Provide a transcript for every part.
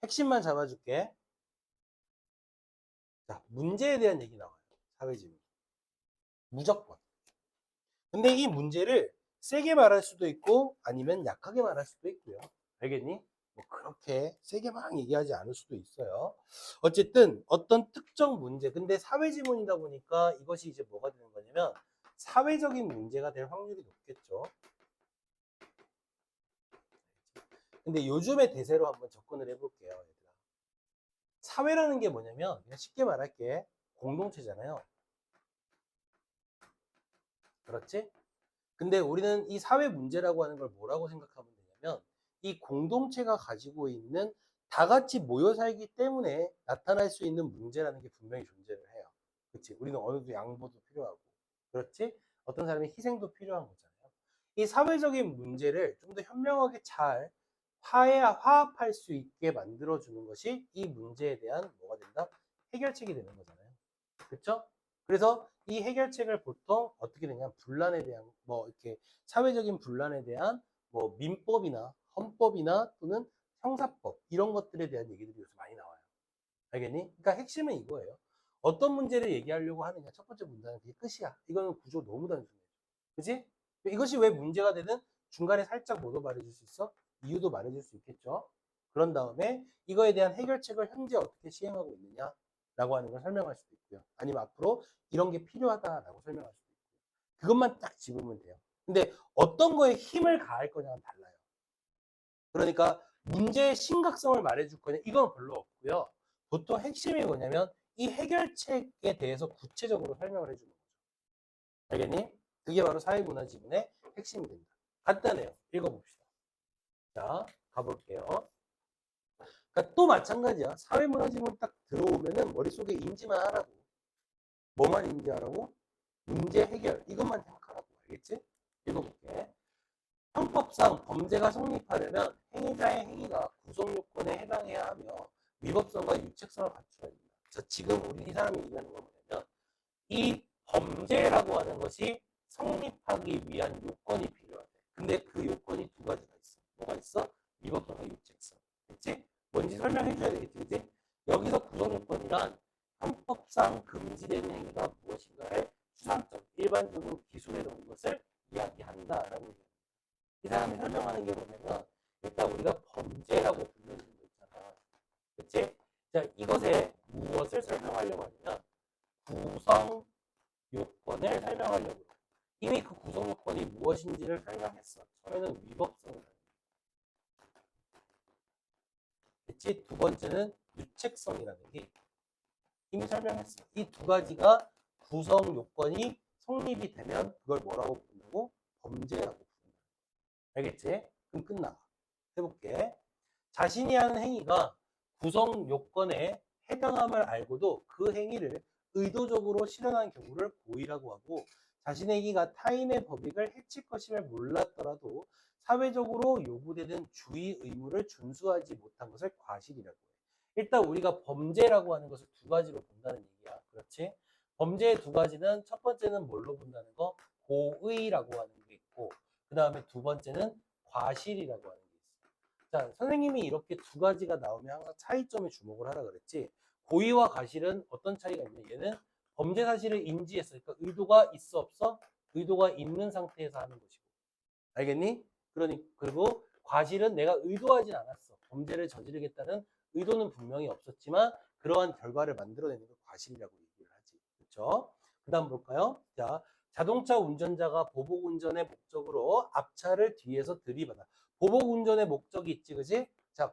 핵심만 잡아줄게. 자, 문제에 대한 얘기 나와요. 사회지문. 무조건. 근데 이 문제를 세게 말할 수도 있고 아니면 약하게 말할 수도 있고요. 알겠니? 뭐 그렇게 세게 막 얘기하지 않을 수도 있어요. 어쨌든 어떤 특정 문제, 근데 사회지문이다 보니까 이것이 이제 뭐가 되는 거냐면 사회적인 문제가 될 확률이 높겠죠. 근데 요즘의 대세로 한번 접근을 해볼게요, 얘들아. 사회라는 게 뭐냐면 그냥 쉽게 말할게. 공동체잖아요. 그렇지? 근데 우리는 이 사회 문제라고 하는 걸 뭐라고 생각하면 되냐면 이 공동체가 가지고 있는 다 같이 모여 살기 때문에 나타날 수 있는 문제라는 게 분명히 존재를 해요. 그렇지? 우리는 어느 정도 양보도 필요하고, 그렇지? 어떤 사람의 희생도 필요한 거잖아요. 이 사회적인 문제를 좀 더 현명하게 잘 화합할 수 있게 만들어주는 것이 이 문제에 대한 뭐가 된다? 해결책이 되는 거잖아요. 그렇죠? 그래서 이 해결책을 보통 어떻게 되냐? 분란에 대한 뭐 이렇게 사회적인 분란에 대한 뭐 민법이나 헌법이나 또는 형사법 이런 것들에 대한 얘기들이 요새 많이 나와요. 알겠니? 그러니까 핵심은 이거예요. 어떤 문제를 얘기하려고 하느냐. 첫 번째 문제는 그게 끝이야. 이거는 구조 너무 단순해. 그지? 이것이 왜 문제가 되든 중간에 살짝 뭐도 말해줄 수 있어? 이유도 말해줄 수 있겠죠? 그런 다음에 이거에 대한 해결책을 현재 어떻게 시행하고 있느냐라고 하는 걸 설명할 수도 있고요. 아니면 앞으로 이런 게 필요하다라고 설명할 수도 있고요. 그것만 딱 집으면 돼요. 근데 어떤 거에 힘을 가할 거냐는 달라요. 그러니까 문제의 심각성을 말해줄 거냐 이건 별로 없고요. 보통 핵심이 뭐냐면 이 해결책에 대해서 구체적으로 설명을 해주는 거죠. 알겠니? 그게 바로 사회문화지문의 핵심이 됩니다. 간단해요. 읽어봅시다. 자, 가볼게요. 그러니까 또 마찬가지야. 사회문화지문 딱 들어오면은 머릿속에 인지만 하라고. 뭐만 인지하라고? 문제 해결. 이것만 생각하라고. 알겠지? 읽어볼게. 형법상 범죄가 성립하려면 행위자의 행위가 구성요건에 해당해야 하며 위법성과 유책성을 갖춰야 됩니다. 자, 지금 우리 이 사람이 얘기하는 건 뭐냐면 이 범죄라고 하는 것이 성립하기 위한 요건이 필요하대. 근데 그 요건이 두 가지가 있어. 뭐가 있어? 위법성과 유책성. 그치? 뭔지 설명해 줘야 되겠지. 그치? 여기서 구성 요건이란 헌법상 금지되는 행위가 무엇인가를 추상적, 일반적으로 기술해 놓은 것을 이야기한다라고 얘기합니다. 이 사람이 설명하는 게 뭐냐면 일단 우리가 범죄라고 부르는 거 있잖아. 그치? 자, 이것에 무엇을 설명하려고 하냐면 구성 요건을 설명하려고 이미 그 구성 요건이 무엇인지를 설명했어. 처음에는 위법성을 그치? 두 번째는 유책성이라는 게 이미 설명했어. 이 두 가지가 구성 요건이 성립이 되면 그걸 뭐라고 부른다고? 범죄라고 부른다. 알겠지? 그럼 끝나. 해볼게. 자신이 하는 행위가 구성 요건에 해당함을 알고도 그 행위를 의도적으로 실현한 경우를 고의라고 하고 자신의 행위가 타인의 법익을 해칠 것임을 몰랐더라도 사회적으로 요구되는 주의 의무를 준수하지 못한 것을 과실이라고 해. 일단 우리가 범죄라고 하는 것을 두 가지로 본다는 얘기야. 그렇지? 범죄의 두 가지는 첫 번째는 뭘로 본다는 거? 고의라고 하는 게 있고 그 다음에 두 번째는 과실이라고 하는 게 있어. 자, 선생님이 이렇게 두 가지가 나오면 항상 차이점에 주목을 하라 그랬지. 고의와 과실은 어떤 차이가 있냐? 얘는 범죄 사실을 인지했어. 그러니까 의도가 있어 없어? 의도가 있는 상태에서 하는 것이고. 알겠니? 그리고 과실은 내가 의도하진 않았어. 범죄를 저지르겠다는 의도는 분명히 없었지만 그러한 결과를 만들어내는 걸 과실이라고 얘기를 하지. 그렇죠? 그다음 볼까요? 자, 자동차 운전자가 보복 운전의 목적으로 앞차를 뒤에서 들이받아. 보복 운전의 목적이 있지, 그지? 자,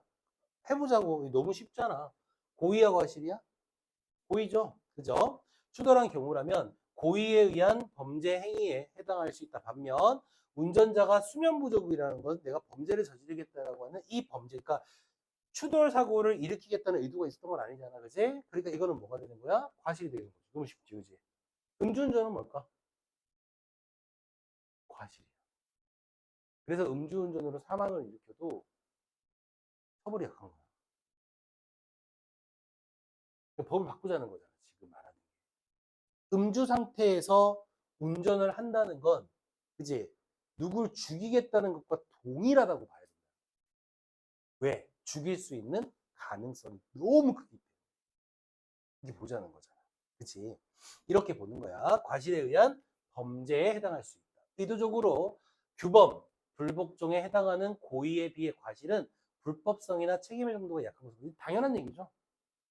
해보자고. 너무 쉽잖아. 고의와 과실이야? 고의죠. 그죠? 추돌한 경우라면 고의에 의한 범죄 행위에 해당할 수 있다. 반면 운전자가 수면 부족이라는 건 내가 범죄를 저지르겠다라고 하는 이 범죄, 그러니까 추돌 사고를 일으키겠다는 의도가 있었던 건 아니잖아, 그지? 그러니까 이거는 뭐가 되는 거야? 과실이 되는 거지. 너무 쉽지, 그지? 음주운전은 뭘까? 과실이야. 그래서 음주운전으로 사망을 일으켜도 처벌이 약한 거야. 법을 바꾸자는 거잖아, 지금 말하는. 음주 상태에서 운전을 한다는 건, 그지? 누굴 죽이겠다는 것과 동일하다고 봐야 된다. 왜? 죽일 수 있는 가능성이 너무 크기 때문에 이게 보자는 거잖아. 그치? 이렇게 보는 거야. 과실에 의한 범죄에 해당할 수 있다. 의도적으로 규범, 불복종에 해당하는 고의에 비해 과실은 불법성이나 책임의 정도가 약한 것은 당연한 얘기죠.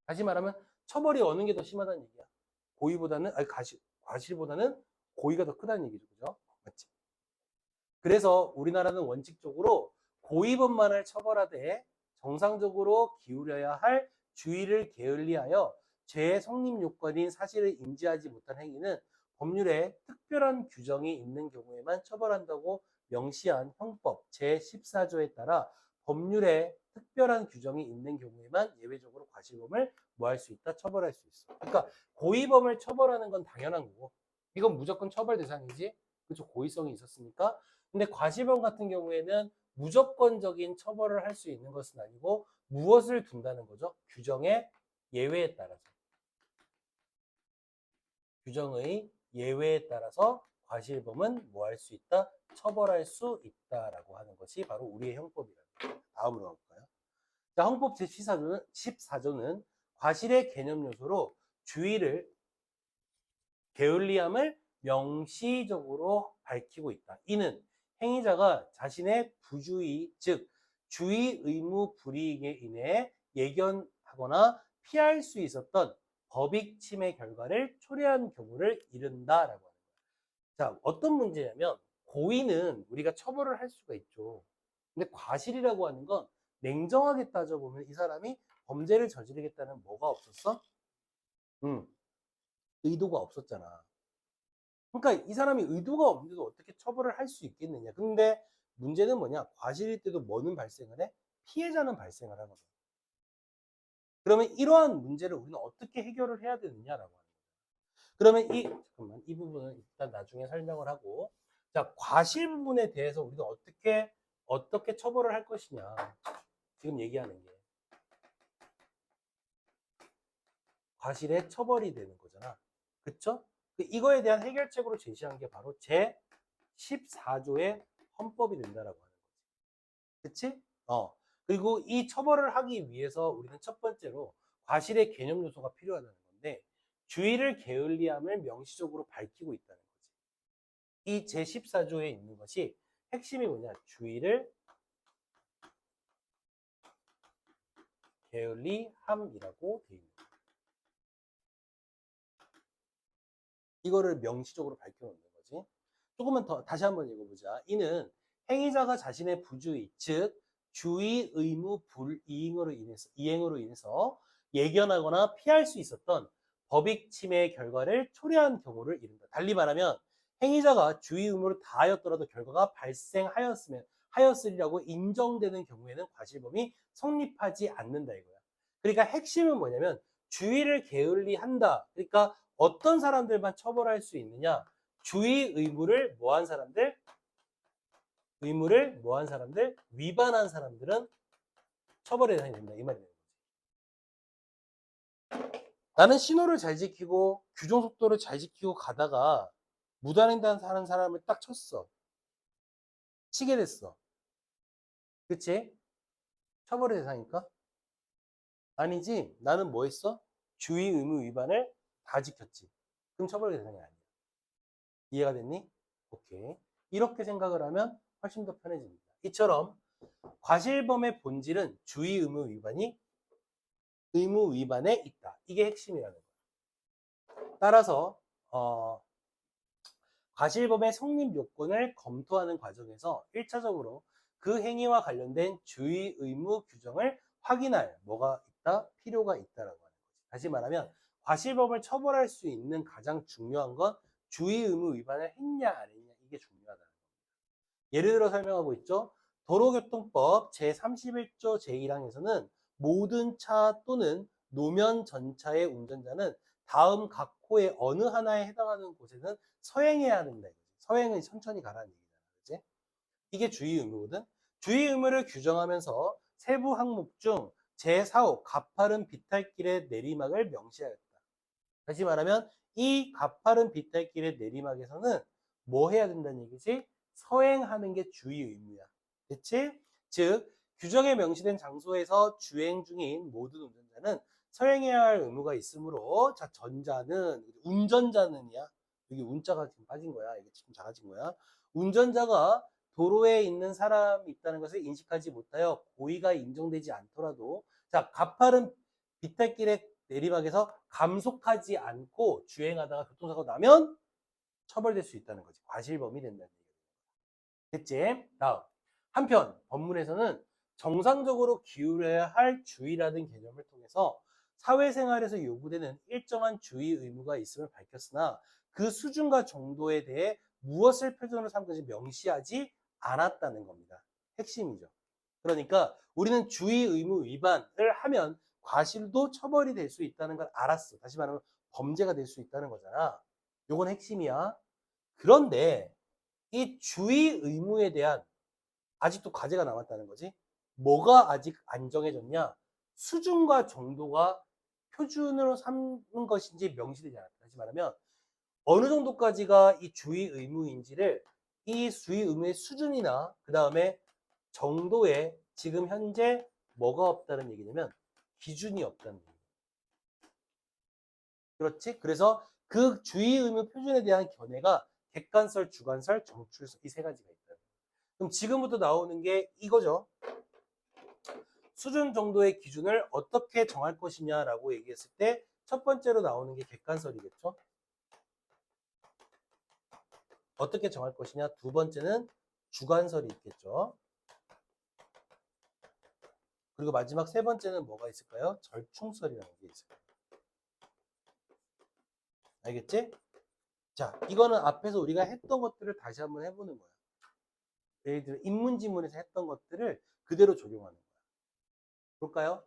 다시 말하면 처벌이 어느 게 더 심하다는 얘기야. 고의보다는, 아니, 과실보다는 고의가 더 크다는 얘기죠. 그죠? 맞지? 그래서 우리나라는 원칙적으로 고의범만을 처벌하되 정상적으로 기울여야 할 주의를 게을리하여 죄의 성립 요건인 사실을 인지하지 못한 행위는 법률에 특별한 규정이 있는 경우에만 처벌한다고 명시한 형법 제14조에 따라 법률에 특별한 규정이 있는 경우에만 예외적으로 과실범을 뭐 할 수 있다? 처벌할 수 있어. 그러니까 고의범을 처벌하는 건 당연한 거고 이건 무조건 처벌 대상이지. 그렇죠? 고의성이 있었으니까. 근데 과실범 같은 경우에는 무조건적인 처벌을 할 수 있는 것은 아니고 무엇을 둔다는 거죠? 규정의 예외에 따라서. 규정의 예외에 따라서 과실범은 뭐 할 수 있다? 처벌할 수 있다라고 하는 것이 바로 우리의 형법이라는 거예요. 다음으로 가볼까요? 자, 헌법 제14조는 과실의 개념 요소로 주의를 게을리함을 명시적으로 밝히고 있다. 이는 행위자가 자신의 부주의, 즉 주의 의무 불이익에 인해 예견하거나 피할 수 있었던 법익 침해 결과를 초래한 경우를 이른다라고 합니다. 자, 어떤 문제냐면 고의는 우리가 처벌을 할 수가 있죠. 근데 과실이라고 하는 건 냉정하게 따져보면 이 사람이 범죄를 저지르겠다는 뭐가 없었어? 의도가 없었잖아. 그러니까 이 사람이 의도가 없는데도 어떻게 처벌을 할 수 있겠느냐. 근데 문제는 뭐냐? 과실일 때도 뭐는 발생을 해? 피해자는 발생을 하거든. 그러면 이러한 문제를 우리는 어떻게 해결을 해야 되느냐라고 하는 거예요. 그러면 잠깐만, 이 부분은 일단 나중에 설명을 하고, 자, 과실 부분에 대해서 우리는 어떻게 처벌을 할 것이냐. 지금 얘기하는 게. 과실의 처벌이 되는 거잖아. 그쵸? 이거에 대한 해결책으로 제시한 게 바로 제14조의 헌법이 된다라고 하는 거지. 그치? 그리고 이 처벌을 하기 위해서 우리는 첫 번째로 과실의 개념 요소가 필요하다는 건데 주의를 게을리함을 명시적으로 밝히고 있다는 거지. 이 제14조에 있는 것이 핵심이 뭐냐? 주의를 게을리함이라고 되어 있는 거야. 이거를 명시적으로 밝혀놓는 거지. 조금만 더 다시 한번 읽어보자. 이는 행위자가 자신의 부주의, 즉 주의 의무 이행으로 인해서 예견하거나 피할 수 있었던 법익 침해의 결과를 초래한 경우를 이른다. 달리 말하면 행위자가 주의 의무를 다하였더라도 결과가 하였으리라고 인정되는 경우에는 과실범이 성립하지 않는다 이거야. 그러니까 핵심은 뭐냐면 주의를 게을리한다. 그러니까 어떤 사람들만 처벌할 수 있느냐? 주의 의무를 뭐한 사람들? 의무를 뭐한 사람들? 위반한 사람들은 처벌의 대상이 된다. 이 말이 되는 거지. 나는 신호를 잘 지키고 규정 속도를 잘 지키고 가다가 무단횡단하는 사람을 딱 쳤어. 치게 됐어. 그치? 처벌의 대상일까? 아니지. 나는 뭐 했어? 주의 의무 위반을 다 지켰지. 그럼 처벌의 대상이 아니야. 이해가 됐니? 오케이. 이렇게 생각을 하면 훨씬 더 편해집니다. 이처럼 과실범의 본질은 주의 의무 위반에 있다. 이게 핵심이라는 거예요. 따라서 과실범의 성립 요건을 검토하는 과정에서 1차적으로 그 행위와 관련된 주의 의무 규정을 확인할 뭐가 있다? 필요가 있다라고 하는 거지. 다시 말하면 과실범을 처벌할 수 있는 가장 중요한 건 주의 의무 위반을 했냐 안 했냐 이게 중요하다는 겁니다. 예를 들어 설명하고 있죠. 도로교통법 제31조 제1항에서는 모든 차 또는 노면 전차의 운전자는 다음 각 호의 어느 하나에 해당하는 곳에는 서행해야 된다. 서행은 천천히 가라는 얘기잖아. 그치? 이게 주의 의무거든. 주의 의무를 규정하면서 세부 항목 중 제4호 가파른 비탈길의 내리막을 명시하였다. 다시 말하면 이 가파른 비탈길의 내리막에서는 뭐 해야 된다는 얘기지? 서행하는 게 주의 의무야. 그치? 즉 규정에 명시된 장소에서 주행 중인 모든 운전자는 서행해야 할 의무가 있으므로, 자, 전자는, 운전자는이야. 여기 운자가 지금 빠진 거야. 이게 지금 작아진 거야. 운전자가 도로에 있는 사람이 있다는 것을 인식하지 못하여 고의가 인정되지 않더라도, 자, 가파른 비탈길의 내리막에서 감속하지 않고 주행하다가 교통사고 나면 처벌될 수 있다는 거지. 과실범이 된다는 얘기야. 됐지? 다음. 한편 법문에서는 정상적으로 기울여야 할 주의라는 개념을 통해서 사회생활에서 요구되는 일정한 주의 의무가 있음을 밝혔으나 그 수준과 정도에 대해 무엇을 표준으로 삼는지 명시하지 않았다는 겁니다. 핵심이죠. 그러니까 우리는 주의 의무 위반을 하면 과실도 처벌이 될 수 있다는 걸 알았어. 다시 말하면 범죄가 될 수 있다는 거잖아. 요건 핵심이야. 그런데 이 주의 의무에 대한 아직도 과제가 남았다는 거지. 뭐가 아직 안 정해졌냐? 수준과 정도가 표준으로 삼는 것인지 명시되지 않았다. 다시 말하면 어느 정도까지가 이 주의 의무인지를 이 주의 의무의 수준이나 그 다음에 정도에 지금 현재 뭐가 없다는 얘기냐면 기준이 없다는 얘기예요. 그렇지? 그래서 그 주의 의무 표준에 대한 견해가 객관설, 주관설, 정출설 이 세 가지가 있다. 그럼 지금부터 나오는 게 이거죠. 수준 정도의 기준을 어떻게 정할 것이냐라고 얘기했을 때 첫 번째로 나오는 게 객관설이겠죠. 어떻게 정할 것이냐. 두 번째는 주관설이 있겠죠. 그리고 마지막 세 번째는 뭐가 있을까요? 절충설이라는 게 있어요. 알겠지? 자, 이거는 앞에서 우리가 했던 것들을 다시 한번 해보는 거야. 예를 들어 인문지문에서 했던 것들을 그대로 적용하는 거야. 볼까요?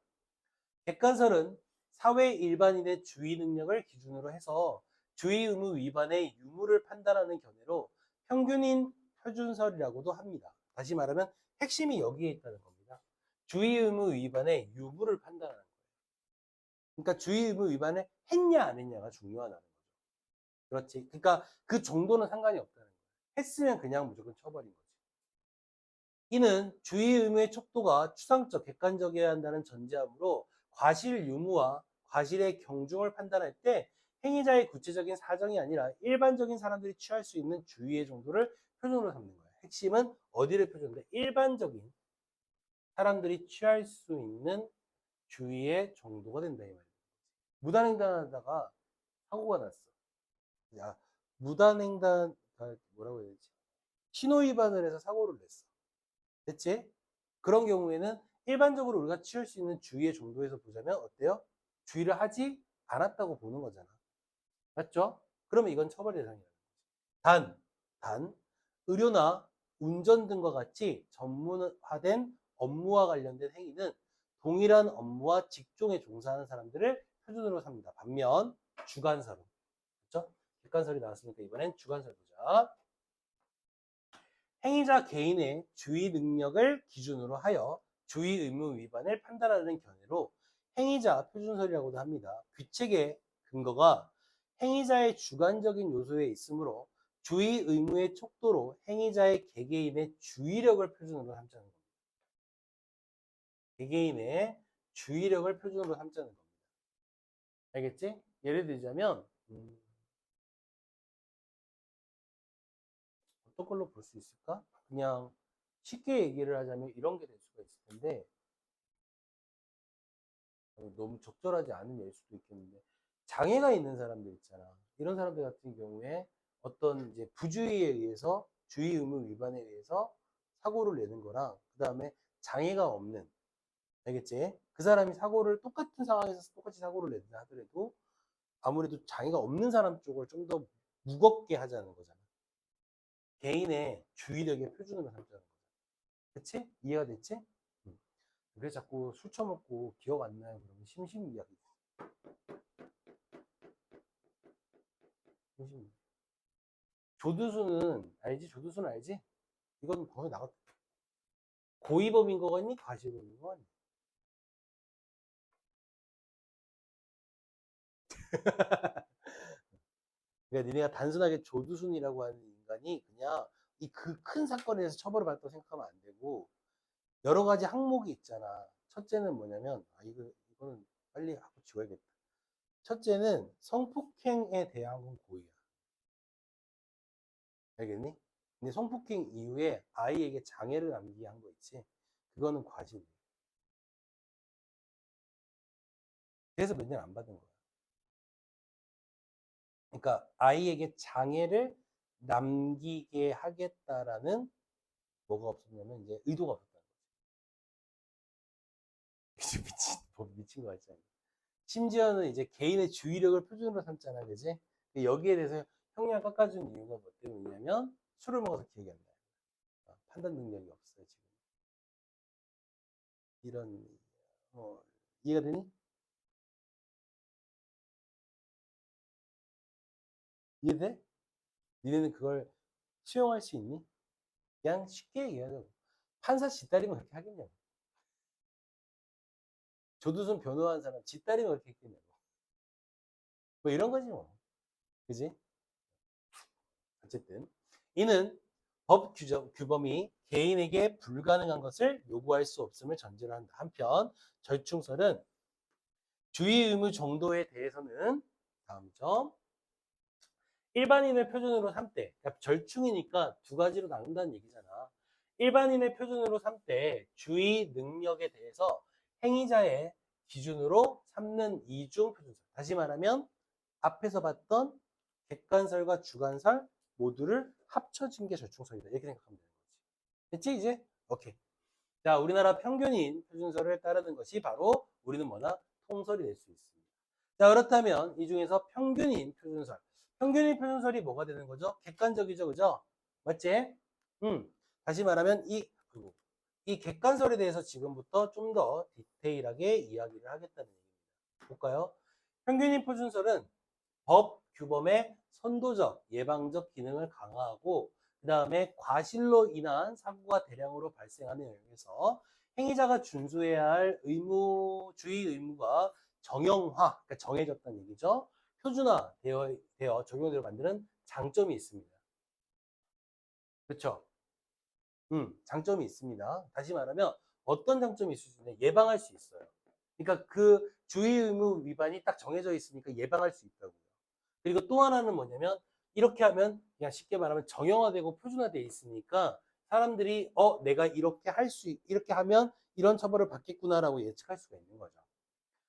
객관설은 사회 일반인의 주의 능력을 기준으로 해서 주의 의무 위반의 유무를 판단하는 견해로 평균인 표준설이라고도 합니다. 다시 말하면 핵심이 여기에 있다는 겁니다. 주의 의무 위반의 유무를 판단하는 거예요. 그러니까 주의 의무 위반을 했냐 안 했냐가 중요하다는 거죠. 그렇지. 그러니까 그 정도는 상관이 없다는 거예요. 했으면 그냥 무조건 처벌인 거지. 이는 주의 의무의 척도가 추상적, 객관적이어야 한다는 전제하므로 과실 유무와 과실의 경중을 판단할 때 행위자의 구체적인 사정이 아니라 일반적인 사람들이 취할 수 있는 주의의 정도를 표준으로 삼는 거예요. 핵심은 어디를 표준으로? 일반적인 사람들이 취할 수 있는 주의의 정도가 된다 이 말이에요. 무단횡단하다가 사고가 났어. 야, 무단횡단 뭐라고 해야 되지? 신호 위반을 해서 사고를 냈어. 됐지? 그런 경우에는 일반적으로 우리가 취할 수 있는 주의의 정도에서 보자면 어때요? 주의를 하지 않았다고 보는 거잖아. 맞죠? 그러면 이건 처벌 대상이야. 단, 의료나 운전 등과 같이 전문화된 업무와 관련된 행위는 동일한 업무와 직종에 종사하는 사람들을 표준으로 삼는다. 반면 주관설은, 그렇죠? 객관설이 나왔으니까 이번엔 주관설 보자. 행위자 개인의 주의 능력을 기준으로 하여 주의 의무 위반을 판단하는 견해로 행위자 표준설이라고도 합니다. 규칙의 근거가 행위자의 주관적인 요소에 있으므로 주의 의무의 척도로 행위자의 개개인의 주의력을 표준으로 삼자는 겁니다. 개개인의 주의력을 표준으로 삼자는 겁니다. 알겠지? 예를 들자면 어떤 걸로 볼 수 있을까? 그냥 쉽게 얘기를 하자면 이런 게 될 수가 있을 텐데 너무 적절하지 않은 예일 수도 있겠는데 장애가 있는 사람들 있잖아. 이런 사람들 같은 경우에 어떤 이제 부주의에 의해서 주의 의무 위반에 의해서 사고를 내는 거랑 그 다음에 장애가 없는, 알겠지? 그 사람이 사고를 똑같은 상황에서 똑같이 사고를 낸다 하더라도 아무래도 장애가 없는 사람 쪽을 좀 더 무겁게 하자는 거잖아. 개인의 주의력의 표준으로 삼자는 거잖아. 그치? 이해가 됐지? 왜 자꾸 술 처먹고 기억 안 나요? 그러면 심심이야기. 심심. 조두수는 알지? 조두수는 알지? 이건 거의 나갔. 고의범인 거겠니? 과실범인 거 아니? 그러니까 니네가 단순하게 조두순이라고 하는 인간이 그냥 이 그 큰 사건에서 처벌을 받았다고 생각하면 안 되고 여러 가지 항목이 있잖아. 첫째는 뭐냐면, 이거는 빨리 하고 지워야겠다. 첫째는 성폭행에 대한 고의야. 알겠니? 근데 성폭행 이후에 아이에게 장애를 남기게 한 거 있지? 그거는 과실이야. 그래서 몇 년 안 받은 거야. 그러니까 아이에게 장애를 남기게 하겠다라는 뭐가 없었냐면 이제 의도가 없었다는 거지. 미친 거 같지 않아? 심지어는 이제 개인의 주의력을 표준으로 삼잖아, 그지? 여기에 대해서 형량 깎아준 이유가 뭐 때문이냐면 술을 먹어서 기억이 안 나요. 판단 능력이 없어요, 지금. 이런, 이해가 되니? 이해돼? 니네는 그걸 수용할 수 있니? 그냥 쉽게 얘기하자고. 판사 뒷다리면 그렇게 하겠냐고. 조두순 변호한 사람 뒷다리면 그렇게 했겠냐고. 뭐 이런 거지 뭐. 그지? 어쨌든 이는 법 규범이 개인에게 불가능한 것을 요구할 수 없음을 전제로 한다. 한편 절충설은 주의 의무 정도에 대해서는 다음 점 일반인을 표준으로 삼되, 그러니까 절충이니까 두 가지로 나눈다는 얘기잖아. 일반인을 표준으로 삼되 주의 능력에 대해서 행위자의 기준으로 삼는 이중 표준설. 다시 말하면 앞에서 봤던 객관설과 주관설 모두를 합쳐진 게 절충설이다. 이렇게 생각하면 되는 거지. 됐지 이제? 오케이. 자, 우리나라 평균인 표준설을 따르는 것이 바로 우리는 뭐나 통설이 될 수 있습니다. 자, 그렇다면 이 중에서 평균인 표준설. 평균인 표준설이 뭐가 되는 거죠? 객관적이죠, 그죠? 맞지? 다시 말하면 이 객관설에 대해서 지금부터 좀 더 디테일하게 이야기를 하겠다는 얘기입니다. 볼까요? 평균인 표준설은 법 규범의 선도적, 예방적 기능을 강화하고 그 다음에 과실로 인한 사고가 대량으로 발생하는 영역에서 행위자가 준수해야 할 주의 의무가 정형화, 그러니까 정해졌다는 얘기죠. 표준화되어 적용되어 만드는 장점이 있습니다. 그렇죠? 장점이 있습니다. 다시 말하면 어떤 장점이 있을 수 있냐? 예방할 수 있어요. 그러니까 그 주의 의무 위반이 딱 정해져 있으니까 예방할 수 있다고요. 그리고 또 하나는 뭐냐면 이렇게 하면 그냥 쉽게 말하면 정형화되고 표준화되어 있으니까 사람들이 내가 이렇게 하면 이런 처벌을 받겠구나라고 예측할 수가 있는 거죠.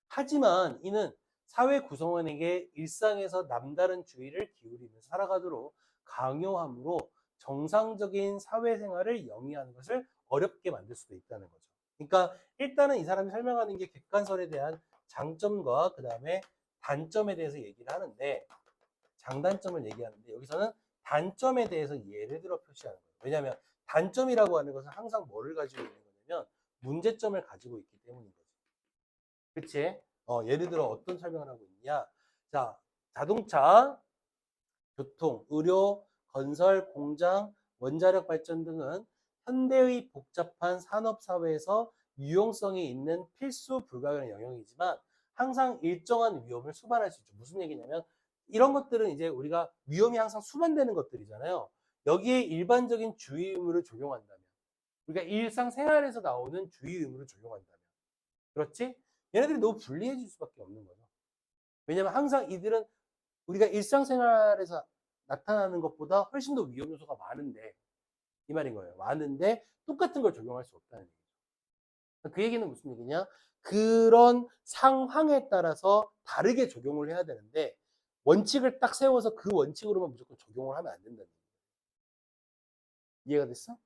하지만 이는 사회 구성원에게 일상에서 남다른 주의를 기울이면서 살아가도록 강요함으로 정상적인 사회생활을 영위하는 것을 어렵게 만들 수도 있다는 거죠. 그러니까 일단은 이 사람이 설명하는 게 객관설에 대한 장점과 그 다음에 단점에 대해서 얘기를 하는데 장단점을 얘기하는데 여기서는 단점에 대해서 예를 들어 표시하는 거예요. 왜냐하면 단점이라고 하는 것은 항상 뭐를 가지고 있는 거냐면 문제점을 가지고 있기 때문인 거죠. 그치? 예를 들어 어떤 설명을 하고 있냐? 자, 자동차, 교통, 의료, 건설, 공장, 원자력 발전 등은 현대의 복잡한 산업 사회에서 유용성이 있는 필수 불가결한 영역이지만 항상 일정한 위험을 수반할 수 있죠. 무슨 얘기냐면 이런 것들은 이제 우리가 위험이 항상 수반되는 것들이잖아요. 여기에 일반적인 주의 의무를 적용한다면 우리가 일상생활에서 나오는 주의 의무를 적용한다면 그렇지? 얘네들이 너무 불리해질 수밖에 없는 거죠. 왜냐면 항상 이들은 우리가 일상생활에서 나타나는 것보다 훨씬 더 위험 요소가 많은데 이 말인 거예요. 많은데 똑같은 걸 적용할 수 없다는 얘기죠. 그 얘기는 무슨 얘기냐? 그런 상황에 따라서 다르게 적용을 해야 되는데 원칙을 딱 세워서 그 원칙으로만 무조건 적용을 하면 안 된다는 얘기예요. 이해가 됐어?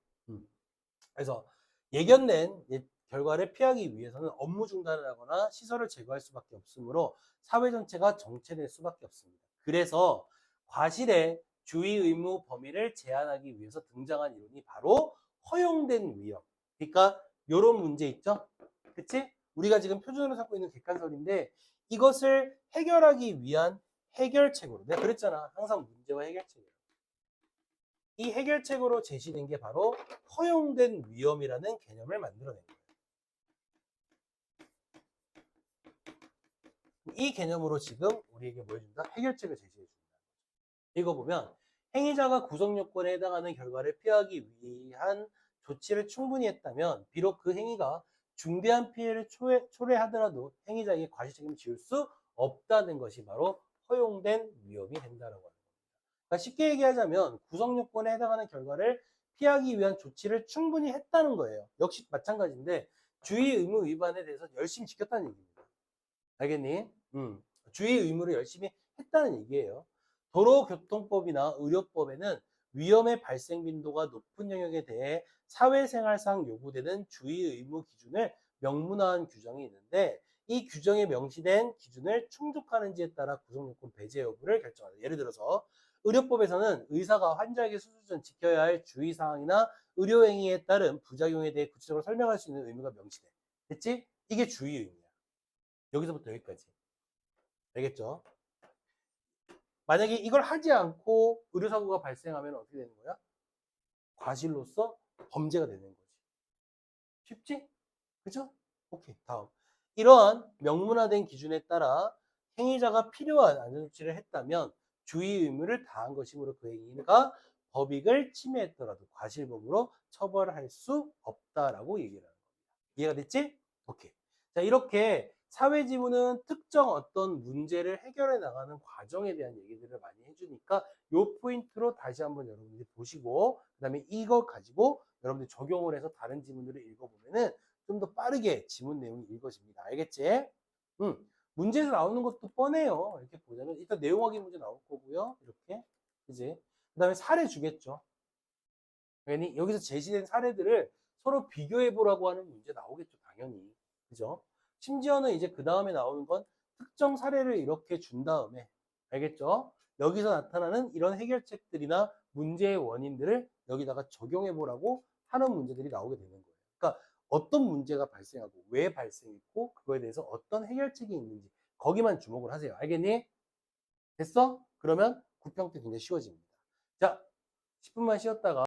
그래서 예견된 결과를 피하기 위해서는 업무 중단을 하거나 시설을 제거할 수밖에 없으므로 사회 전체가 정체될 수밖에 없습니다. 그래서 과실의 주의 의무 범위를 제한하기 위해서 등장한 이론이 바로 허용된 위험. 그러니까 이런 문제 있죠? 그치? 우리가 지금 표준으로 삼고 있는 객관설인데 이것을 해결하기 위한 해결책으로 내가 그랬잖아. 항상 문제와 해결책이에요. 이 해결책으로 제시된 게 바로 허용된 위험이라는 개념을 만들어낸 거예요. 이 개념으로 지금 우리에게 뭐 해준다? 해결책을 제시해 준다. 읽어보면 행위자가 구성 요건에 해당하는 결과를 피하기 위한 조치를 충분히 했다면 비록 그 행위가 중대한 피해를 초래하더라도 행위자에게 과실 책임을 지을 수 없다는 것이 바로 허용된 위험이 된다는 겁니다. 그러니까 쉽게 얘기하자면 구성 요건에 해당하는 결과를 피하기 위한 조치를 충분히 했다는 거예요. 역시 마찬가지인데 주의 의무 위반에 대해서 열심히 지켰다는 얘기입니다. 알겠니? 주의 의무를 열심히 했다는 얘기예요. 도로교통법이나 의료법에는 위험의 발생 빈도가 높은 영역에 대해 사회생활상 요구되는 주의 의무 기준을 명문화한 규정이 있는데 이 규정에 명시된 기준을 충족하는지에 따라 구성요건 배제 여부를 결정한다. 예를 들어서 의료법에서는 의사가 환자에게 수술 전 지켜야 할 주의사항이나 의료행위에 따른 부작용에 대해 구체적으로 설명할 수 있는 의무가 명시돼. 됐지? 이게 주의 의무야. 여기서부터 여기까지. 알겠죠? 만약에 이걸 하지 않고 의료사고가 발생하면 어떻게 되는 거야? 과실로서 범죄가 되는 거지. 쉽지? 그죠? 오케이. 다음. 이러한 명문화된 기준에 따라 행위자가 필요한 안전조치를 했다면 주의 의무를 다한 것이므로 그 행위가 법익을 침해했더라도 과실범으로 처벌할 수 없다라고 얘기를 하는 겁니다. 이해가 됐지? 오케이. 자, 이렇게 사회지구는 특정 어떤 문제를 해결해 나가는 과정에 대한 얘기들을 많이 해주니까 요 포인트로 다시 한번 여러분들이 보시고 그다음에 이거 가지고 여러분들이 적용을 해서 다른 지문들을 읽어보면은 좀 더 빠르게 지문 내용이 읽어집니다. 알겠지? 문제에서 나오는 것도 뻔해요. 이렇게 보자면 일단 내용 확인 문제 나올 거고요. 이렇게 그지? 그다음에 사례 주겠죠. 괜히 여기서 제시된 사례들을 서로 비교해 보라고 하는 문제 나오겠죠, 당연히. 그죠? 심지어는 이제 그 다음에 나오는 건 특정 사례를 이렇게 준 다음에, 알겠죠? 여기서 나타나는 이런 해결책들이나 문제의 원인들을 여기다가 적용해 보라고 하는 문제들이 나오게 되는 거예요. 그러니까 어떤 문제가 발생하고 왜 발생했고 그거에 대해서 어떤 해결책이 있는지 거기만 주목을 하세요. 알겠니? 됐어? 그러면 9평도 굉장히 쉬워집니다. 자, 10분만 쉬었다가